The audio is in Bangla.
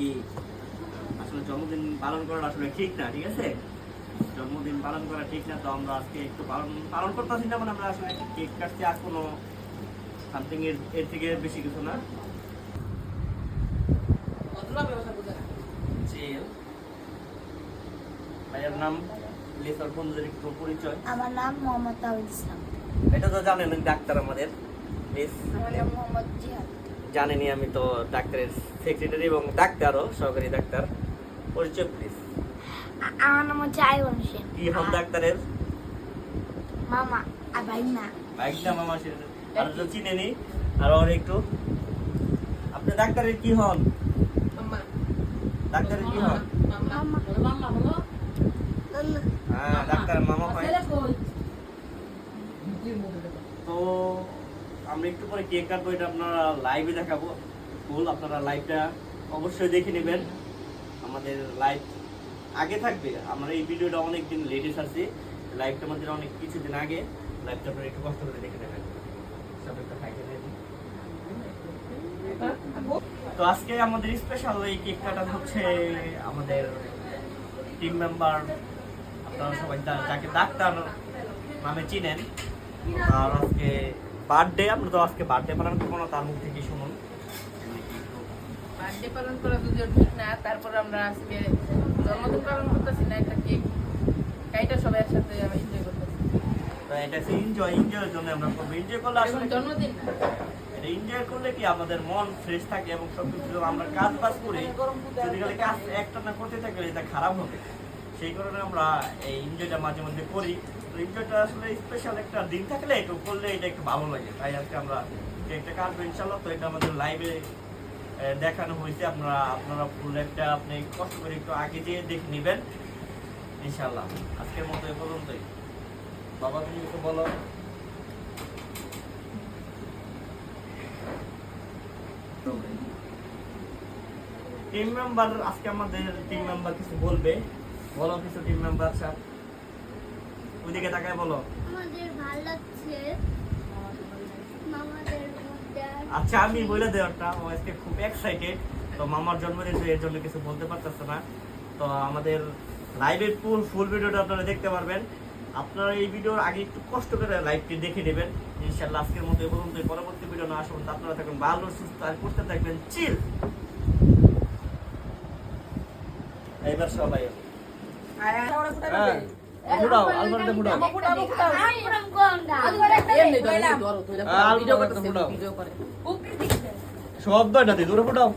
কি আসলে জন্মদিন পালন করা আসলে ঠিক না, ঠিক আছে? জন্মদিন পালন করা ঠিক না, তো আমরা আজকে একটু পালন করতেছি না, মানে আমরা আসলে কেক কাটছি, আর কোনো সামথিং এর থেকে বেশি কিছু না। ভাইয়ের নাম লিসার বন্ধুদের একটু পরিচয়। আমার নাম মোহাম্মদ তাওহিদ ইসলাম। এটা তো জানেন ডাক্তার আমাদের। আমার নাম মোহাম্মদ জিহাদ। জানেনি, আমি তো ডাক্তারের সেক্রেটারি এবং ডাক্তারও, সহকারী ডাক্তার। পরিচয় প্লিজ। আমার নাম হচ্ছে আইয়ুব হোসেন। কি হন ডাক্তারের? মামা আর ভাই না। ভাইটা মামা সে আর তো চিনেনি, আর ওর একটু। আপনি ডাক্তারের কি হন? ডাক্তারের কি হন? হ্যাঁ, ডাক্তার মামা হয়। তো আমরা একটু পরে কেক কাটবো, এটা আপনারা লাইভে দেখাবো ফুল। আপনারা লাইভটা অবশ্যই দেখে নেবেন। আমাদের লাইভ আগে থাকবে, আমরা এই ভিডিওটা অনেকদিন লেটে আসছি, লাইভটা আমাদের অনেক কিছুদিন আগে। লাইভটা আপনারা একটু কষ্ট করে দেখে নেবেন। তো আজকে আমাদের স্পেশাল এই কেক কাটা হচ্ছে আমাদের টিম মেম্বার, আপনারা সবাই যাকে ডাক্তার নামে চিনেন, আর আজকে বার্থডে। আমরা তো আজকে বার্থডে পালন করবো না, তার মুখ থেকে শুনুন। বার্থডে পালন করা যদিও ঠিক না, তারপর আমরা আজকে জন্মদিন পালন করতেছি না, একটা কেক কাইটা সবাই একসাথে আমরা এনজয় করতেছি। তো এটা এনজয়ের জন্য আমরা করবো। এনজয় করলে আসলে জন্মদিন এটা এনজয় করলে কি আমাদের মন ফ্রেশ থাকে, এবং সবকিছু আমরা কাজ বাজ করি, যদি খালি কাজ একটা না করতে থাকলে এটা খারাপ হবে। সেই কারণে আমরা এই এনজয়টা মাঝে মধ্যে করি। তো এনজয়টা আসলে স্পেশাল একটা দিন থাকলে একটু করলে এটা একটু ভালো লাগে, তাই আজকে আমরা কেকটা কাটবো ইনশাল্লাহ। তো এটা আমাদের লাইভে দেখানো হয়েছে, আপনারা ফুল একটা আপনি কষ্ট করে একটু আগে যেয়ে দেখে নেবেন ইনশাল্লাহ। আজকের মতো এ পর্যন্তই। বাবা তুমি কিছু বলো। টিম মেম্বার, আজকে আমাদের টিম মেম্বার কিছু বলবে। বলো কিছু টিম মেম্বার স্যার, ওইদিকে তাকায় বলো। আমাদের ভালো লাগছে মামাদের মধ্যে। আচ্ছা আমি বলে দেওয়ারটা, ও আজকে খুব এক্সাইটেড, তো মামার জন্মদিন, তো এর জন্য কিছু বলতে পারতেছে না। তো আমাদের লাইভের ফুল ভিডিওটা আপনারা দেখতে পারবেন। আপনারা এই ভিডিওর আগে একটু কষ্ট করে লাইভটি দেখে নেবেন ইনশাআল্লাহ। আজকের মতো এই পর্যন্ত, পরবর্তী ভিডিও না আসা পর্যন্ত আপনারা থাকবেন ভালো সুস্থ আর করতে থাকবেন চিল। এইবার সবাই ফুটাও, আলবারটা ফুটাও, শব্দ এটা দিয়ে দূরে ফুটাও।